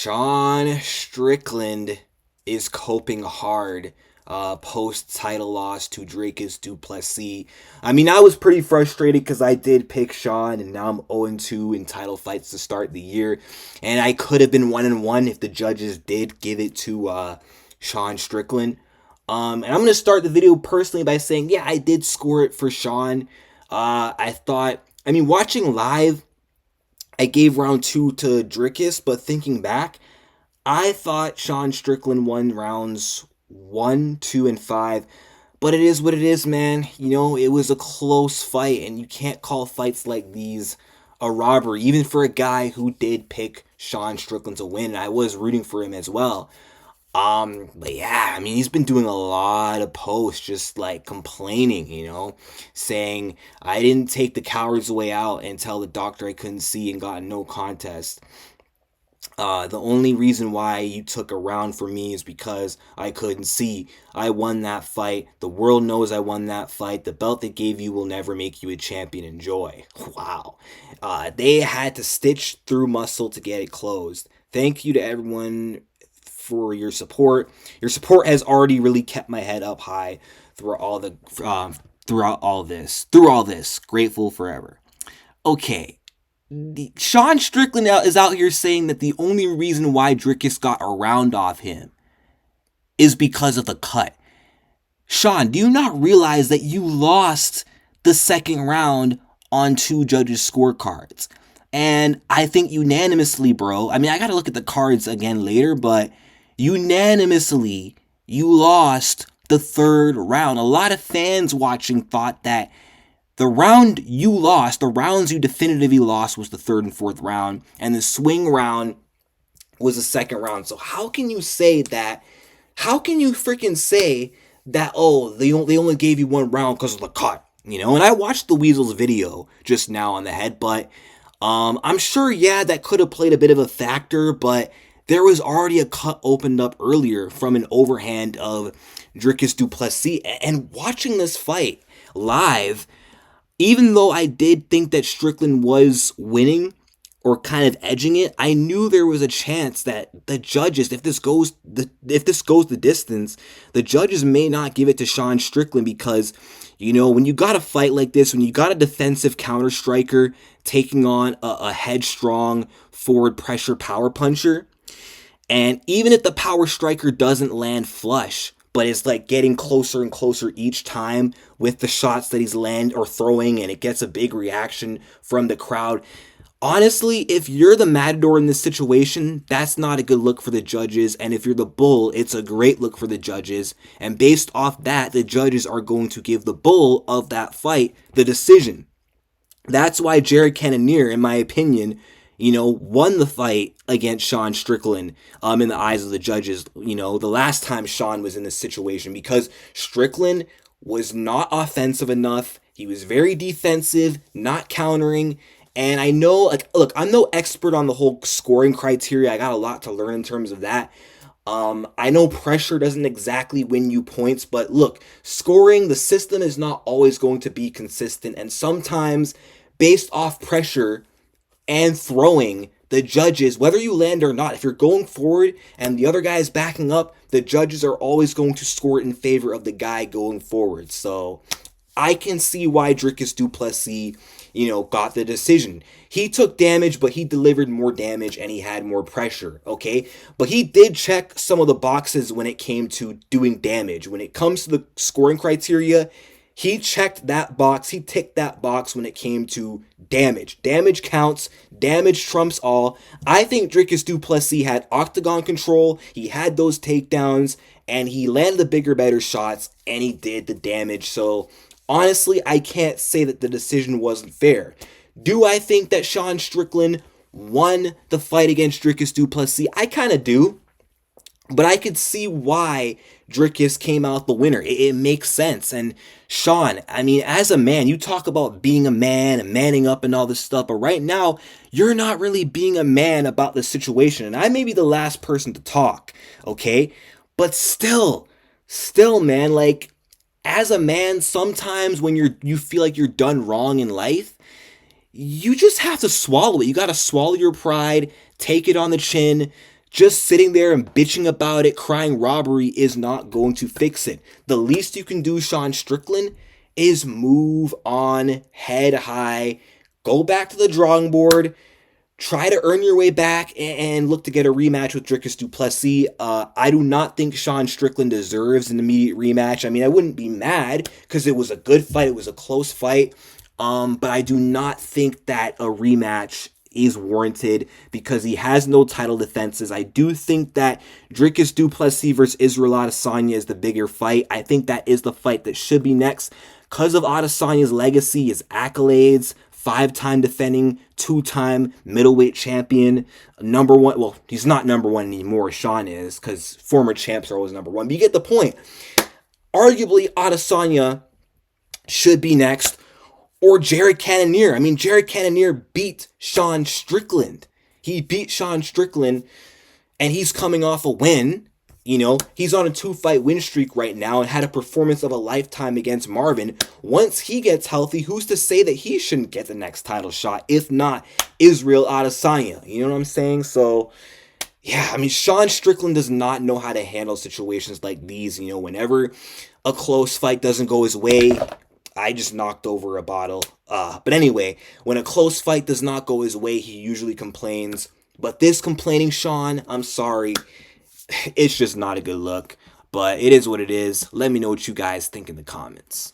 Sean Strickland is coping hard post-title loss to Dracus du Plessis. I mean, I was pretty frustrated because I did pick Sean, and now I'm 0-2 in title fights to start the year. And I could have been 1-1 if the judges did give it to Sean Strickland. And I'm going to start the video personally by saying, yeah, I did score it for Sean. Watching live, I gave round 2 to Dricus, but thinking back, I thought Sean Strickland won rounds 1, 2, and 5. But it is what it is, man. You know, it was a close fight, and you can't call fights like these a robbery, even for a guy who did pick Sean Strickland to win. And I was rooting for him as well. But yeah, I mean, he's been doing a lot of posts just like complaining, saying, I didn't take the coward's way out and tell the doctor I couldn't see and got no contest. The only reason why you took a round for me is because I couldn't see. I won that fight. The world knows I won that fight. The belt they gave you will never make you a champion. Enjoy. Wow. They had to stitch through muscle to get it closed. Thank you to everyone for your support. Your support has already really kept my head up high through all this. Grateful forever. Okay. Sean Strickland is out here saying that the only reason why Dricus got a round off him is because of the cut. Sean, do you not realize that you lost the second round on 2 judges' scorecards? And I think unanimously, bro, I mean, I gotta look at the cards again later, but unanimously, you lost the third round. A lot of fans watching thought that the round you lost, the rounds you definitively lost, was the third and fourth round, and the swing round was the second round. So how can you say that? How can you freaking say that, oh, they only gave you one round because of the cut? And I watched the Weasel's video just now on the head, but I'm sure, yeah, that could have played a bit of a factor, but there was already a cut opened up earlier from an overhand of Dricus du Plessis. And watching this fight live, even though I did think that Strickland was winning or kind of edging it, I knew there was a chance that the judges, if this goes the distance, the judges may not give it to Sean Strickland because, when you got a fight like this, when you got a defensive counter striker taking on a headstrong forward pressure power puncher, and even if the power striker doesn't land flush, but it's like getting closer and closer each time with the shots that he's throwing, and it gets a big reaction from the crowd. Honestly, if you're the matador in this situation, that's not a good look for the judges. And if you're the bull, it's a great look for the judges. And based off that, the judges are going to give the bull of that fight the decision. That's why Jared Cannonier, in my opinion, won the fight against Sean Strickland in the eyes of the judges, the last time Sean was in this situation, because Strickland was not offensive enough. He was very defensive, not countering. And I know, look, I'm no expert on the whole scoring criteria. I got a lot to learn in terms of that. I know pressure doesn't exactly win you points, but look, scoring, the system is not always going to be consistent. And sometimes, based off pressure and throwing, the judges, whether you land or not, if you're going forward and the other guy is backing up, the judges are always going to score it in favor of the guy going forward. So I can see why Dricus du Plessis, got the decision. He took damage, but he delivered more damage and he had more pressure, okay? But he did check some of the boxes when it came to doing damage. When it comes to the scoring criteria, he checked that box. He ticked that box when it came to damage. Damage counts. Damage trumps all. I think Dricus du Plessis had octagon control. He had those takedowns, and he landed the bigger, better shots, and he did the damage. So honestly, I can't say that the decision wasn't fair. Do I think that Sean Strickland won the fight against Dricus du Plessis? I kind of do. But I could see why Dricus came out the winner. It makes sense. And Sean, I mean, as a man, you talk about being a man and manning up and all this stuff, but right now, you're not really being a man about the situation. And I may be the last person to talk, okay? But still, man, like, as a man, sometimes when you feel like you're done wrong in life, you just have to swallow it. You got to swallow your pride, take it on the chin, Just sitting there and bitching about it, crying robbery is not going to fix it. The least you can do, Sean Strickland, is move on head high, go back to the drawing board, try to earn your way back, and look to get a rematch with Dricus du Plessis. I do not think Sean Strickland deserves an immediate rematch. I mean, I wouldn't be mad because it was a good fight. It was a close fight. But I do not think that a rematch is warranted because he has no title defenses. I do think that Dricus du Plessis versus Israel Adesanya is the bigger fight. I think that is the fight that should be next because of Adesanya's legacy, his accolades, 5-time defending, 2-time middleweight champion, number one. Well, he's not number one anymore. Sean is, because former champs are always number one. But you get the point. Arguably, Adesanya should be next. Or Jared Cannonier. I mean, Jared Cannonier beat Sean Strickland. He beat Sean Strickland, and he's coming off a win. You know, he's on a 2-fight win streak right now and had a performance of a lifetime against Marvin. Once he gets healthy, who's to say that he shouldn't get the next title shot, if not Israel Adesanya? You know what I'm saying? So, yeah, I mean, Sean Strickland does not know how to handle situations like these. You know, whenever a close fight doesn't go his way, I just knocked over a bottle. But anyway, when a close fight does not go his way, he usually complains. But this complaining Sean, I'm sorry, it's just not a good look. But it is what it is. Let me know what you guys think in the comments.